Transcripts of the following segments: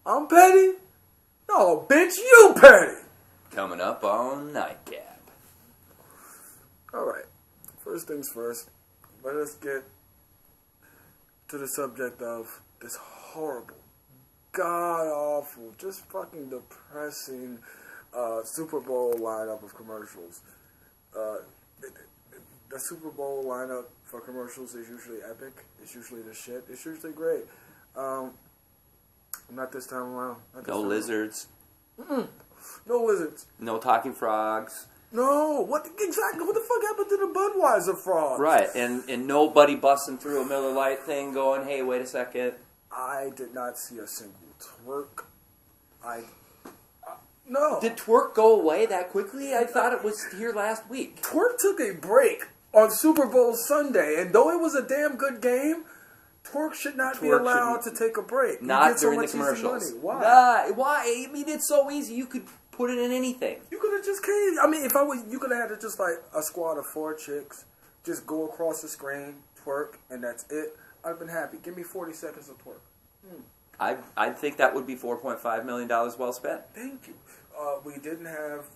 I'm petty? No, bitch, you petty! Coming up on Nite Cap. Alright, first things first, let us get to the subject of this horrible, god-awful, just fucking depressing Super Bowl lineup of commercials. The Super Bowl lineup for commercials is usually epic. It's usually the shit. It's usually great. Not this time around. No lizards. No lizards. No talking frogs. No. What the fuck happened to the Budweiser frogs? Right, and nobody busting through a Miller Lite thing going, hey, wait a second. I did not see a single twerk. No. Did twerk go away that quickly? I thought it was here last week. Twerk took a break on Super Bowl Sunday, and though it was a damn good game, twerk should not be allowed to take a break. Not during the commercials. Why? Why? I mean, it's so easy. You could put it in anything. You could have just came. I mean, if I was, you could have had just like a squad of 4 chicks, just go across the screen, twerk, and that's it. I'd have been happy. Give me 40 seconds of twerk. I think that would be $4.5 million well spent. Thank you. We didn't have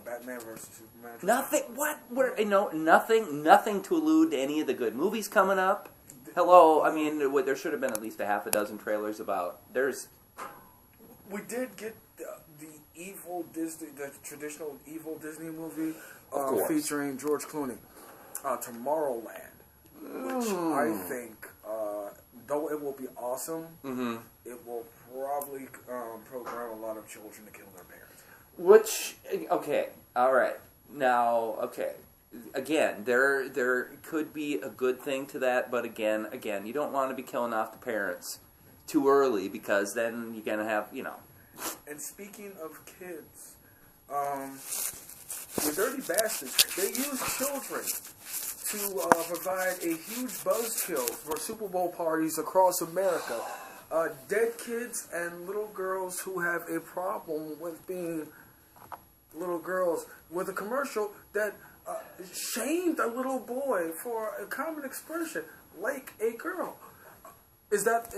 Batman versus Superman. Nothing. What? Nothing to allude to any of the good movies coming up. Hello. I mean, there should have been at least a half a dozen trailers about. We did get the evil Disney, the traditional evil Disney movie featuring George Clooney, Tomorrowland, which I think, though it will be awesome, it will probably program a lot of children to kill their parents. Which, okay, all right. Now, okay. Again, there could be a good thing to that, but again, you don't want to be killing off the parents too early because then you're going to have, And speaking of kids, the dirty bastards, they use children to provide a huge buzzkill for Super Bowl parties across America. Dead kids and little girls who have a problem with being little girls, with a commercial that shamed a little boy for a common expression, like a girl. Is that...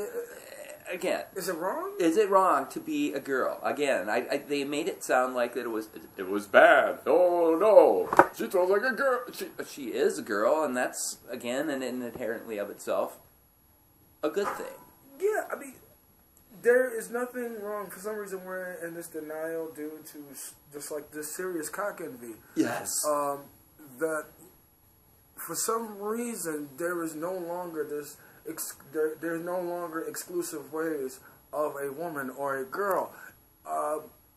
Again, is it wrong? Is it wrong to be a girl? Again, they made it sound like that it was bad. Oh no, she sounds like a girl. She is a girl, and that's again and inherently of itself a good thing. Yeah, I mean, there is nothing wrong. For some reason, we're in this denial due to just like this serious cock envy. Yes. That for some reason there is no longer this. There's no longer exclusive ways of a woman or a girl.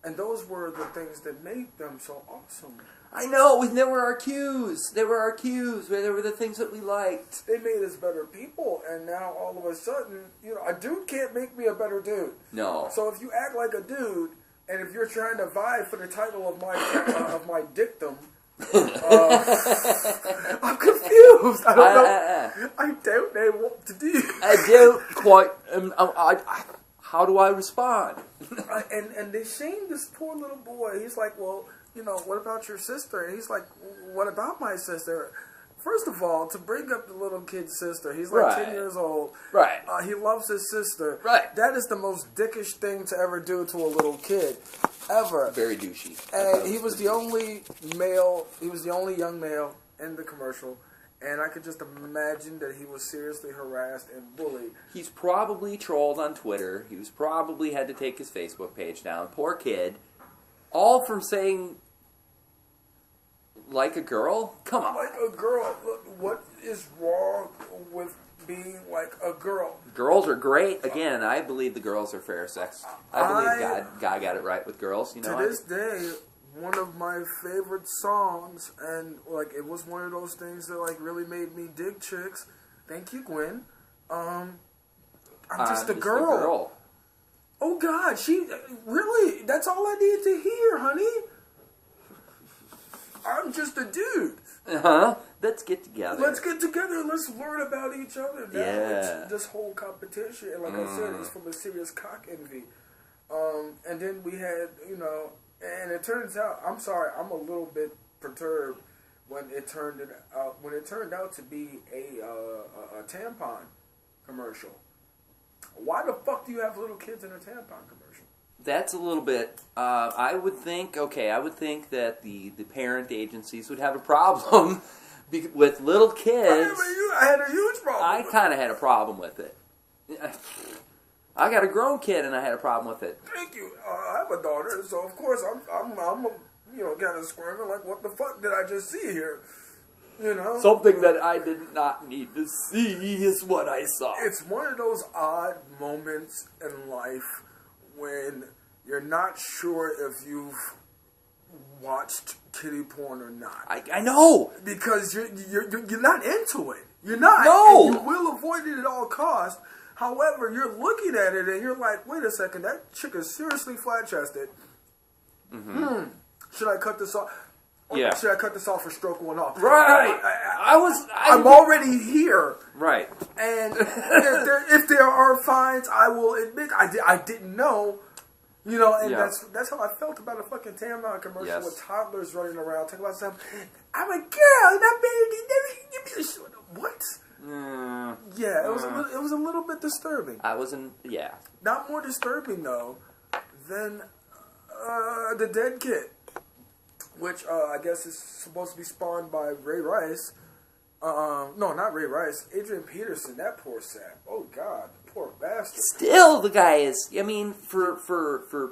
And those were the things that made them so awesome. I know, there were our cues. There were our cues. There were the things that we liked. They made us better people, and now all of a sudden, a dude can't make me a better dude. No. So if you act like a dude, and if you're trying to vie for the title of my dictum, I'm confused. I don't know. I don't know what to do. I don't quite. How do I respond? And they shamed this poor little boy. He's like, well, what about your sister? And he's like, what about my sister? First of all, to bring up the little kid's sister, he's like 10 years old. Right. He loves his sister. Right. That is the most dickish thing to ever do to a little kid, ever. Very douchey. And he was the only male. He was the only young male in the commercial. And I could just imagine that he was seriously harassed and bullied. He's probably trolled on Twitter. He was probably had to take his Facebook page down. Poor kid. All from saying, like a girl? Come on. Like a girl. Look, what is wrong with being like a girl? Girls are great. Again, I believe the girls are fair sex. I believe God got it right with girls. To this day, one of my favorite songs, and like it was one of those things that like really made me dig chicks. Thank you, Gwen. I'm just a girl. Oh God, really? That's all I needed to hear, honey. I'm just a dude. Let's get together. Let's get together. Let's learn about each other. Now yeah. It's this whole competition, and like I said, it's from a serious cock envy. And then we had, and it turns out, I'm sorry, I'm a little bit perturbed when it turned out to be a tampon commercial. Why the fuck do you have little kids in a tampon commercial? that's a little bit. I would think that the parent agencies would have a problem with little kids. I had a huge problem. I kind of had a problem with it. I got a grown kid, and I had a problem with it. Thank you. I have a daughter, so of course I'm kind of squirming like, what the fuck did I just see here? You know, something that I did not need to see is what I saw. It's one of those odd moments in life when you're not sure if you've watched kiddie porn or not. I know, because you're not into it. You're not. No, and you will avoid it at all costs. However, you're looking at it and you're like, wait a second, that chick is seriously flat chested. Should I cut this off? Yeah. Should I cut this off or stroke one off? Right. I'm already here. Right. And if there are fines, I will admit I didn't know. You know, and that's how I felt about a fucking Tampon commercial with toddlers running around talking about something. I'm a girl, and I'm baby. What? Yeah, it was a little bit disturbing. Not more disturbing though than the dead kid, which I guess is supposed to be spawned by Ray Rice. No, not Ray Rice. Adrian Peterson. That poor sap. Oh God, poor bastard. Still, the guy is. I mean, for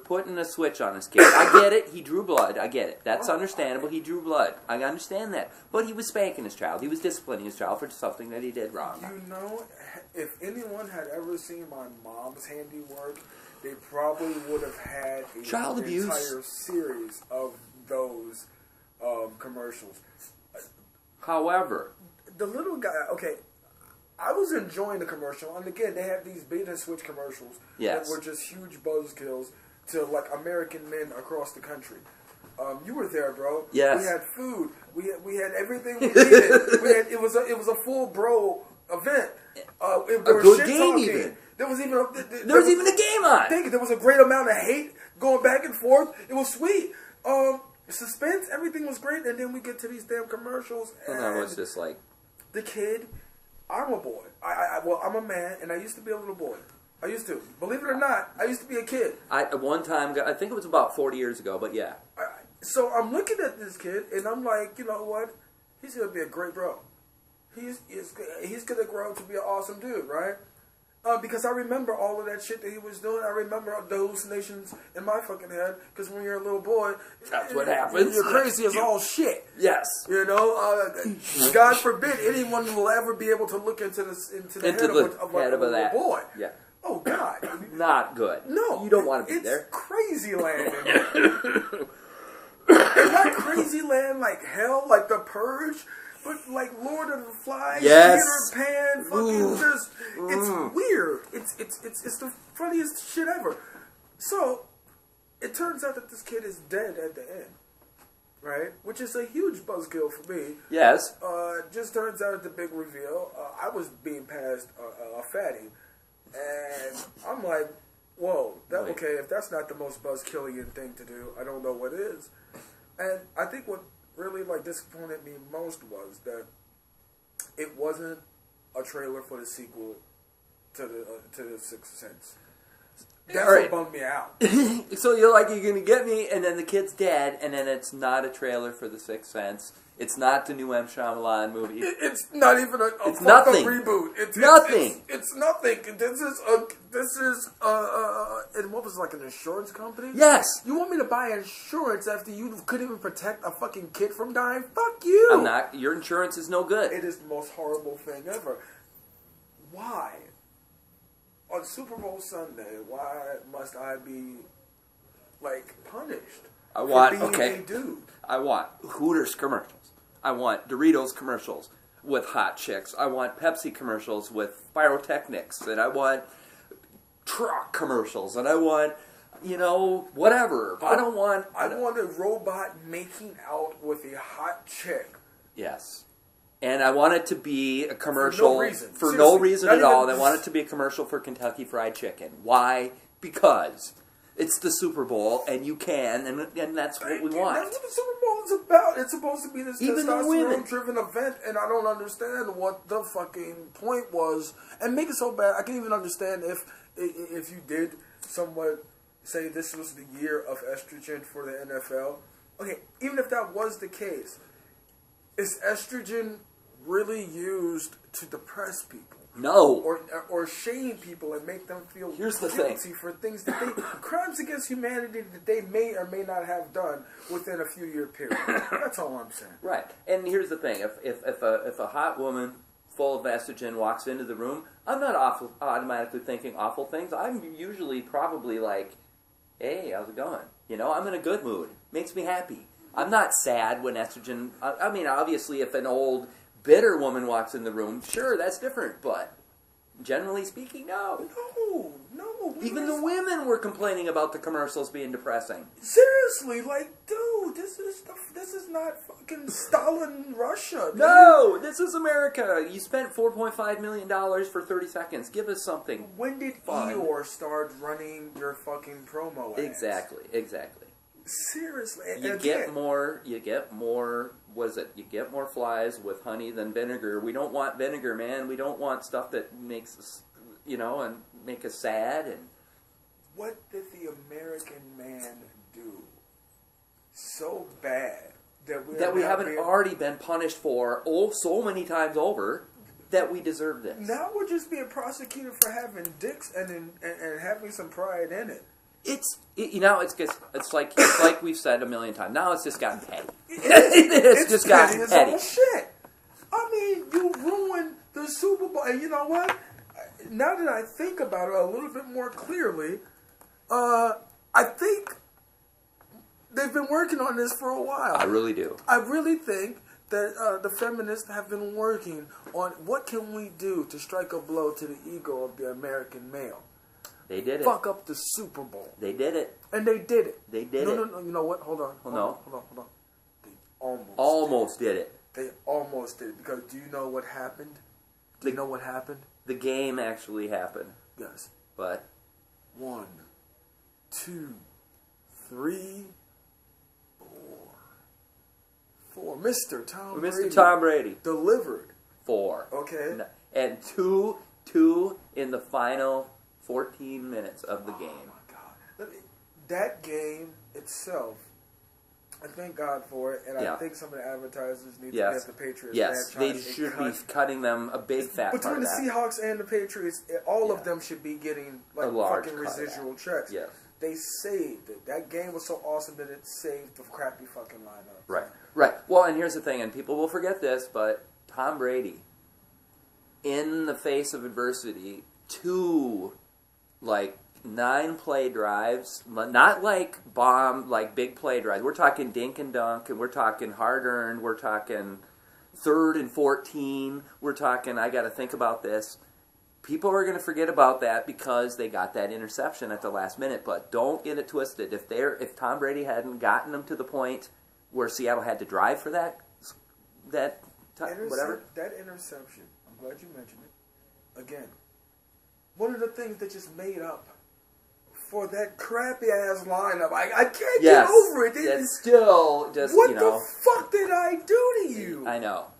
putting a switch on his kid. I get it. He drew blood. I get it. That's understandable. He drew blood. I understand that. But he was spanking his child. He was disciplining his child for something that he did wrong. You know, if anyone had ever seen my mom's handiwork, they probably would have had an entire series of those commercials. However, the little guy, okay, I was enjoying the commercial, and again, they have these bait and switch commercials that were just huge buzzkills to like American men across the country. You were there, bro. Yes. We had food. We had everything we needed. It was a full bro event. A good game even. There was even a game on. There was a great amount of hate going back and forth. It was sweet. Suspense, everything was great, and then we get to these damn commercials, and I was just like, the kid. I'm a boy. Well, I'm a man, and I used to be a little boy. I used to. Believe it or not, I used to be a kid. At one time, I think it was about 40 years ago, but yeah. So I'm looking at this kid, and I'm like, you know what? He's gonna be a great bro. He's gonna grow up to be an awesome dude, right? Because I remember all of that shit that he was doing. I remember the hallucinations in my fucking head. Because when you're a little boy, that's what happens. You're crazy as all shit. Yes. You know, God forbid anyone will ever be able to look into the head of a little boy. Yeah. Oh God. Not good. No. You don't want to be there. It's crazy land. It's not crazy land like hell, like The Purge. But like Lord of the Flies, Peter Pan, fucking just, it's weird. It's the funniest shit ever. So, it turns out that this kid is dead at the end, right? Which is a huge buzzkill for me. Yes. Just turns out at the big reveal, I was being passed a fatty, and I'm like, whoa, okay, if that's not the most buzzkillian thing to do, I don't know what is. And I think what really disappointed me most was that it wasn't a trailer for the sequel to the Sixth Sense. That's what bummed me out. So you're gonna get me, and then the kid's dead, and then it's not a trailer for the Sixth Sense. It's not the new M. Shyamalan movie. It's not even a it's nothing. Reboot. It's nothing. It's nothing. This is and what was it, like an insurance company? Yes. You want me to buy insurance after you couldn't even protect a fucking kid from dying? Fuck you. I'm not. Your insurance is no good. It is the most horrible thing ever. Why? On Super Bowl Sunday, why must I be punished? I want for being a dude? I want Hooters commercials. I want Doritos commercials with hot chicks. I want Pepsi commercials with pyrotechnics, and I want truck commercials, and I want whatever. I don't want. I want a robot making out with a hot chick. Yes. And I want it to be a commercial for no reason at all. I want it to be a commercial for Kentucky Fried Chicken. Why? Because it's the Super Bowl, and you can, and that's what we want. That's what the Super Bowl is about. It's supposed to be this testosterone-driven event, and I don't understand what the fucking point was. And make it so bad, I can even understand if you did somewhat say this was the year of estrogen for the NFL. Okay, even if that was the case, is estrogen really used to depress people? No. Or shame people and make them feel guilty for things that they crimes against humanity that they may or may not have done within a few year period. That's all I'm saying. Right. And here's the thing: if a hot woman full of estrogen walks into the room, I'm not automatically thinking awful things. I'm usually probably like, "Hey, how's it going?" You know, I'm in a good mood. Makes me happy. I'm not sad when estrogen. I mean, obviously, if an old bitter woman walks in the room, sure, that's different. But generally speaking, no. No. Even the women were complaining about the commercials being depressing. Seriously, like, dude, this is not fucking Stalin Russia. Dude. No, this is America. You spent $4.5 million for 30 seconds. Give us something. When did Eeyore start running your fucking promo ads? Exactly. Seriously, you get more. What is it? You get more flies with honey than vinegar. We don't want vinegar, man. We don't want stuff that makes us, and make us sad. And what did the American man do so bad that we haven't already been punished for so many times over that we deserve this? Now we're just being prosecuted for having dicks and having some pride in it. It's like we've said a million times. Now it's just gotten petty. It's just gotten petty. As shit. I mean, you ruined the Super Bowl. And you know what? Now that I think about it a little bit more clearly, I think they've been working on this for a while. I really do. I really think that the feminists have been working on what can we do to strike a blow to the ego of the American male. They did it. Fuck up the Super Bowl. They did it. And they did it. They did it. No. You know what? Hold on. They almost did it. They almost did it. Because do you know what happened? Do you know what happened? The game actually happened. Yes. But 1, 2, 3, 4. Mr. Tom Brady delivered 4. Okay. And two in the final 14 minutes of the game. Oh my God. That game itself, I thank God for it, and I think some of the advertisers need to get the Patriots. Yes, they should be cutting them a big fat part between of that. the Seahawks and the Patriots, all of them should be getting like fucking residual checks. Yes. They saved it. That game was so awesome that it saved the crappy fucking lineup. Right. Well, and here's the thing, and people will forget this, but Tom Brady, in the face of adversity, 2 9-play drives, not like big play drives. We're talking dink and dunk, and we're talking hard earned. We're talking 3rd and 14. We're talking, I got to think about this. People are going to forget about that because they got that interception at the last minute. But don't get it twisted. If Tom Brady hadn't gotten them to the point where Seattle had to drive for whatever. That interception, I'm glad you mentioned it. Again, one of the things that just made up for that crappy ass lineup. I can't get over it. It's still just, what the fuck did I do to you? I know.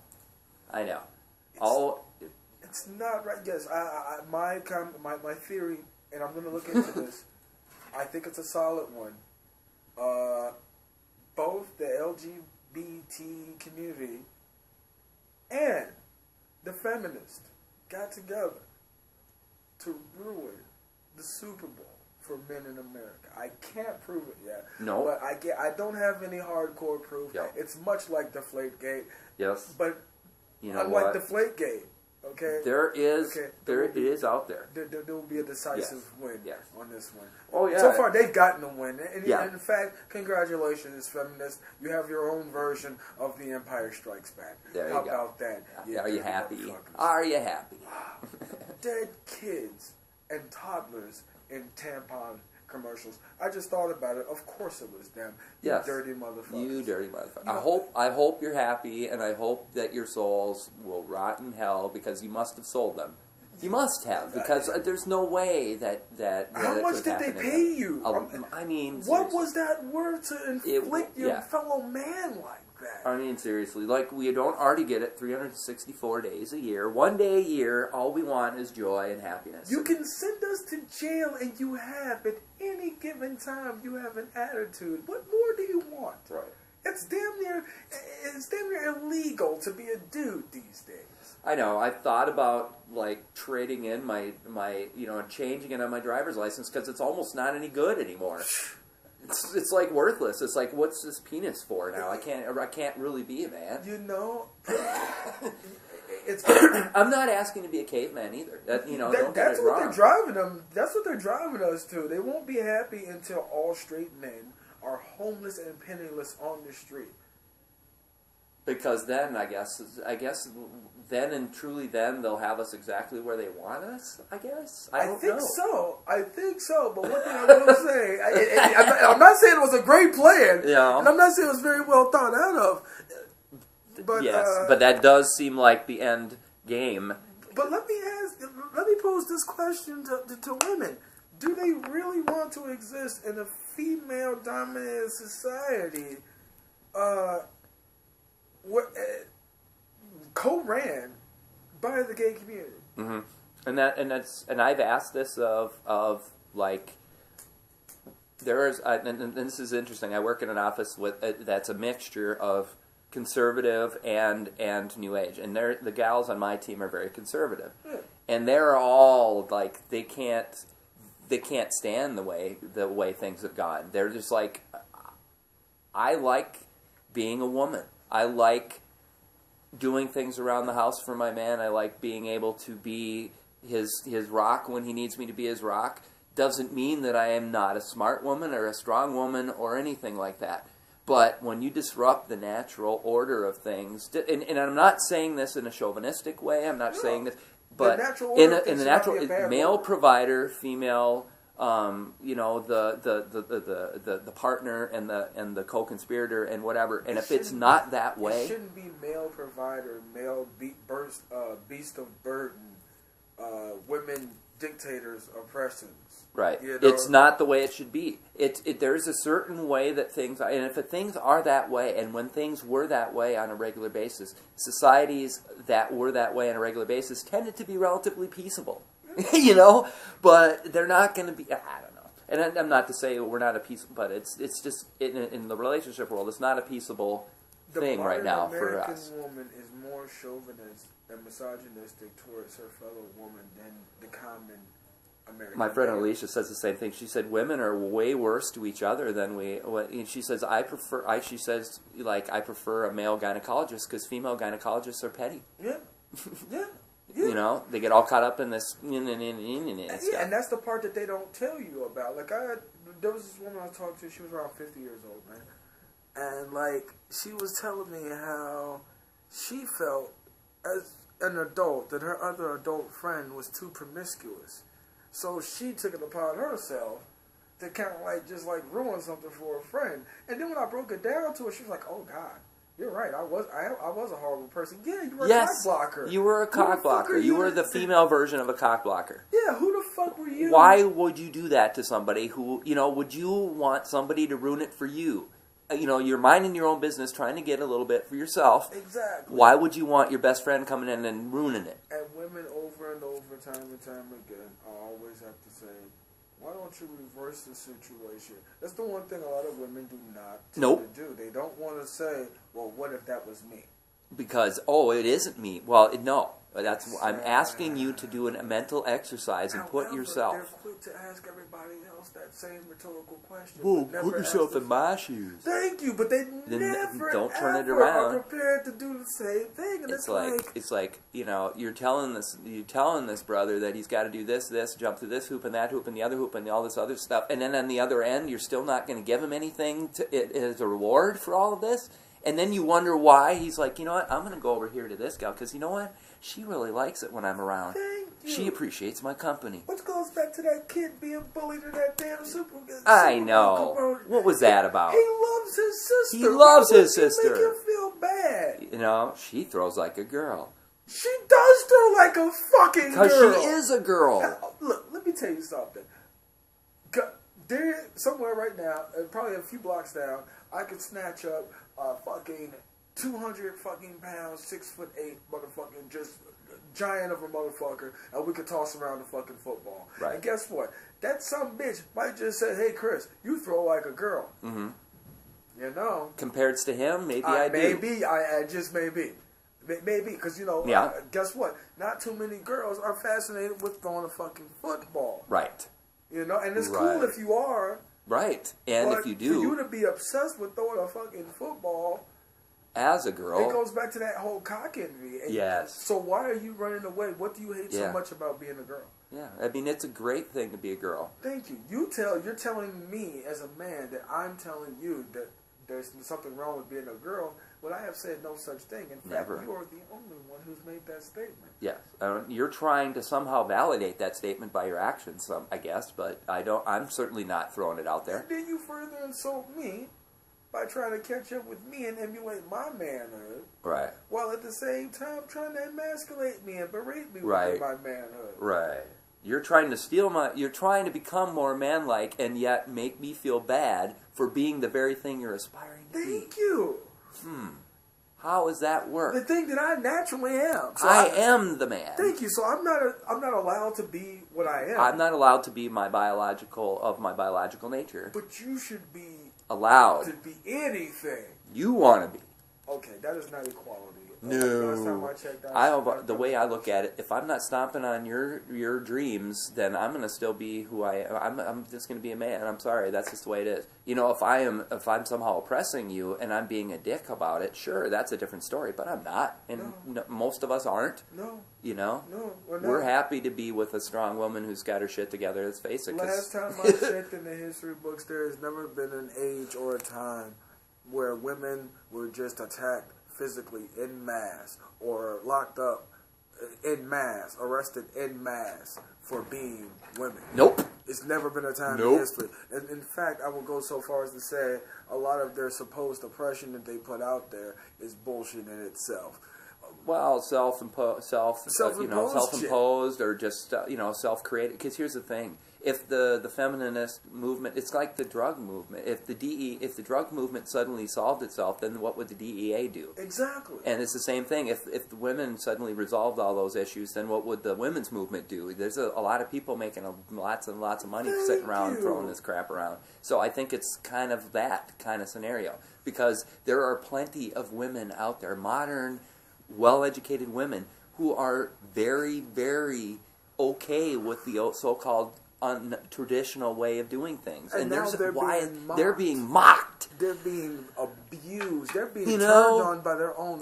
It's not right. Yes, my theory, and I'm going to look into this. I think it's a solid one. Both the LGBT community and the feminists got together to ruin the Super Bowl for men in America. I can't prove it yet. No. But I don't have any hardcore proof. Yep. It's much like Deflategate. Yes. But you know unlike what? Deflategate, okay? It is out there. There will be a decisive win on this one. Oh, yeah. So far, they've gotten a win. And in fact, congratulations, feminists. You have your own version of The Empire Strikes Back. There you How go. about that? Are you happy? Are you happy? Dead kids and toddlers in tampon commercials. I just thought about it. Of course it was them. You dirty motherfuckers. You dirty motherfucker. I hope you're happy, and I hope that your souls will rot in hell because you must have sold them. You must have, because there's no way that How much did they pay you? I mean, what was that word to inflict your fellow man like? that. I mean, seriously, like, we don't already get it 364 days a year. One day a year, all we want is joy and happiness. You can send us to jail, and you have, at any given time, you have an attitude. What more do you want? Right. It's damn near illegal to be a dude these days. I know. I've thought about, like, trading in my changing it on my driver's license because it's almost not any good anymore. It's like worthless. It's like, what's this penis for now? I can't really be a man. You know, it's. I'm not asking to be a caveman either. Don't get that's it what wrong. they're driving them. That's what they're driving us to. They won't be happy until all straight men are homeless and penniless on the street. Because then, I guess, then and truly, then they'll have us exactly where they want us. I guess. I think so. I think so. But one thing I will say, I'm not saying it was a great plan. Yeah. And I'm not saying it was very well thought out of. But yes, but that does seem like the end game. But let me pose this question to women: do they really want to exist in a female-dominated society? Co-ran by the gay community. Mm-hmm. And I've asked this of like, and this is interesting. I work in an office that's a mixture of conservative and New Age, and the gals on my team are very conservative, and they're all like they can't stand the way things have gone. They're just like, I like being a woman. I like doing things around the house for my man. I like being able to be his rock when he needs me to be his rock. Doesn't mean that I am not a smart woman or a strong woman or anything like that. But when you disrupt the natural order of things, and I'm not saying this in a chauvinistic way, I'm not saying this, but in the natural male provider, female, the partner and the co-conspirator and whatever. And if it's not that way, it shouldn't be male provider, male beast of burden, women dictators, oppressors. Right. It's not the way it should be. There's a certain way that things are, and if things are that way, and when things were that way on a regular basis, societies that were that way on a regular basis tended to be relatively peaceable. But they're not going to be. I don't know. And I'm not to say we're not a peaceable, but it's just in the relationship world, it's not a peaceable thing right now for us. The modern American woman is more chauvinist and misogynistic towards her fellow woman than the common American. My friend Alicia says the same thing. She said women are way worse to each other than we. And she says I prefer a male gynecologist because female gynecologists are petty. Yeah. Yeah. Yeah. They get all caught up in this. Yeah, and that's the part that they don't tell you about. Like, there was this woman I talked to. She was around 50 years old, man, and like she was telling me how she felt as an adult that her other adult friend was too promiscuous, so she took it upon herself to kind of just ruin something for a friend. And then when I broke it down to her, she was like, "Oh God. You're right. I was a horrible person. Yeah, you were a cock blocker. You were a cock blocker. You were the female version of a cock blocker. Yeah, who the fuck were you? Why would you do that to somebody who, would you want somebody to ruin it for you? You're minding your own business, trying to get a little bit for yourself. Exactly. Why would you want your best friend coming in and ruining it? And women over and over, time and time again, I always have to say, why don't you reverse the situation? That's the one thing a lot of women do not do. They don't want to say, well, what if that was me? Because, it isn't me. Well, no. I'm asking you to do a mental exercise and put yourself. They're quick to ask everybody else that same rhetorical question. Whoa, put yourself in my shoes. Thank you, but they never don't turn it ever around. are prepared to do the same thing. And it's like you're telling this brother that he's got to do this, jump through this hoop and that hoop and the other hoop and all this other stuff, and then on the other end, you're still not going to give him anything as a reward for all of this. And then you wonder why. He's like, you know what? I'm going to go over here to this gal because you know what? She really likes it when I'm around. Thank you. She appreciates my company. Which goes back to that kid being bullied in that damn Super I know. What was that about? He loves his sister. He loves his sister. Make him feel bad. She throws like a girl. She does throw like a fucking girl. Because she is a girl. Look, let me tell you something. There, somewhere right now, probably a few blocks down, I could snatch up a fucking 200 fucking pounds, 6'8" motherfucking just giant of a motherfucker, and we could toss around the fucking football. Right. And guess what? That some bitch might just say, "Hey, Chris, you throw like a girl." Mm-hmm. You know. Compared to him, maybe I do. Maybe I just maybe. Maybe, because, you know, yeah. Guess what? Not too many girls are fascinated with throwing a fucking football. Right. You know, and it's cool if you are. Right. And if you do. For you to be obsessed with throwing a fucking football. As a girl. It goes back to that whole cock envy. Yes. So why are you running away? What do you hate so much about being a girl? Yeah. I mean, it's a great thing to be a girl. Thank you. You're telling me as a man that I'm telling you that there's something wrong with being a girl. Well, I have said no such thing. In fact, Never. you are the only one who's made that statement. Yes, you're trying to somehow validate that statement by your actions, I guess. But I don't. I'm certainly not throwing it out there. And then you further insult me by trying to catch up with me and emulate my manhood. Right. While at the same time trying to emasculate me and berate me with my manhood. Right. You're trying to steal my. You're trying to become more manlike, and yet make me feel bad for being the very thing you're aspiring to be. Thank you. How does that work? The thing that I naturally am. So I am the man. Thank you. So I'm not allowed to be what I am. I'm not allowed to be my biological nature. But you should be allowed to be anything you want to be. Okay, that is not equality. No. Last time I checked, the way I look at it, if I'm not stomping on your dreams, then I'm going to still be who I am. I'm just going to be a man. I'm sorry, that's just the way it is. You know, if I'm somehow oppressing you and I'm being a dick about it, sure, that's a different story. But I'm not, and most of us aren't. No. You know. No. We're happy to be with a strong woman who's got her shit together. Let's face it. Last time I checked in the history books, there has never been an age or a time where women were just attacked physically in mass, or locked up in mass, arrested in mass for being women. Nope. It's never been a time in history. And in fact, I will go so far as to say a lot of their supposed oppression that they put out there is bullshit in itself. Well, self-imposed or just self-created. Because here's the thing: if the feminist movement, it's like the drug movement. If the drug movement suddenly solved itself, then what would the DEA do? Exactly. And it's the same thing. If the women suddenly resolved all those issues, then what would the women's movement do? There's a lot of people making lots and lots of money sitting around throwing this crap around. So I think it's kind of that kind of scenario, because there are plenty of women out there, modern, well-educated women, who are very, very okay with the so-called traditional way of doing things. And now they're being mocked. They're being abused. They're being turned on by their own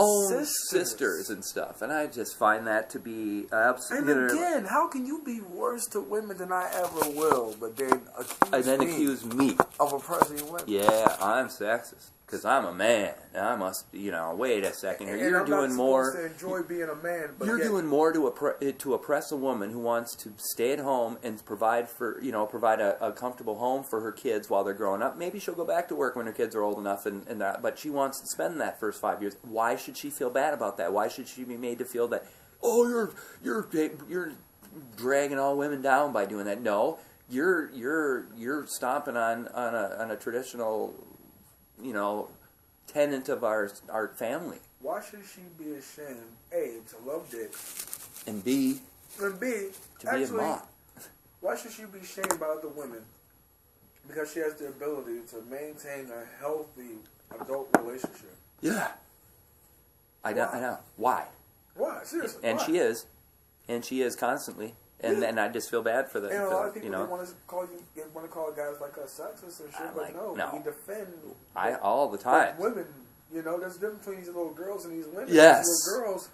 sisters and stuff. And I just find that to be absolutely... And again, how can you be worse to women than I ever will, but then accuse me of oppressing women? Yeah, I'm sexist. Because I'm a man, and I must, wait a second here. You're doing more. To enjoy being a man, but you're doing more to oppress a woman who wants to stay at home and provide a comfortable home for her kids while they're growing up. Maybe she'll go back to work when her kids are old enough, but she wants to spend that first 5 years. Why should she feel bad about that? Why should she be made to feel that? Oh, you're dragging all women down by doing that. No, you're stomping on a traditional, tenant of our family. Why should she be ashamed, A, to love dick, and B, to be a mom? Why should she be shamed by other women? Because she has the ability to maintain a healthy adult relationship. Yeah. I know. Why? Why? Seriously. And why? She is constantly. And then I just feel bad for the. And a lot of people want to call guys like us sexist and shit, but no, we defend. All the time. Women, there's a difference between these little girls and these women. Yes. These little girls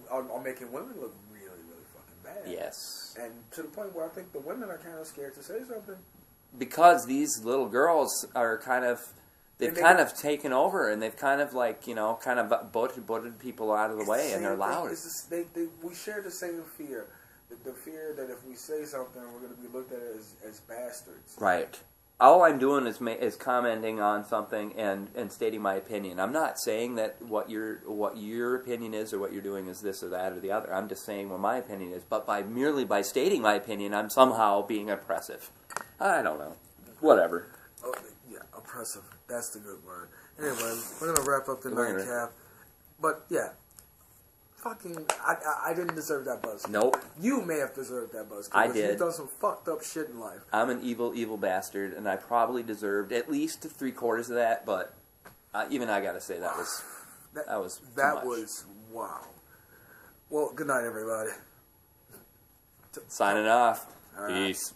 are making women look really, really fucking bad. Yes. And to the point where I think the women are kind of scared to say something. Because these little girls are they've kind of taken over, and they've kind of butted people out of the way, and they're loud. We share the same fear. The fear that if we say something, we're going to be looked at as bastards. Right. All I'm doing is commenting on something and stating my opinion. I'm not saying that what your opinion is or what you're doing is this or that or the other. I'm just saying what my opinion is. But merely by stating my opinion, I'm somehow being oppressive. I don't know. Whatever. Okay, yeah. Oppressive. That's the good word. Anyway, we're gonna wrap up the Nite Cap. But yeah, fucking, I didn't deserve that buzz. Nope. You may have deserved that buzz. I did. You've done some fucked up shit in life. I'm an evil, evil bastard, and I probably deserved at least 3/4 of that. But even I gotta say that was that was wow. Well, good night, everybody. Signing off. All right. Peace.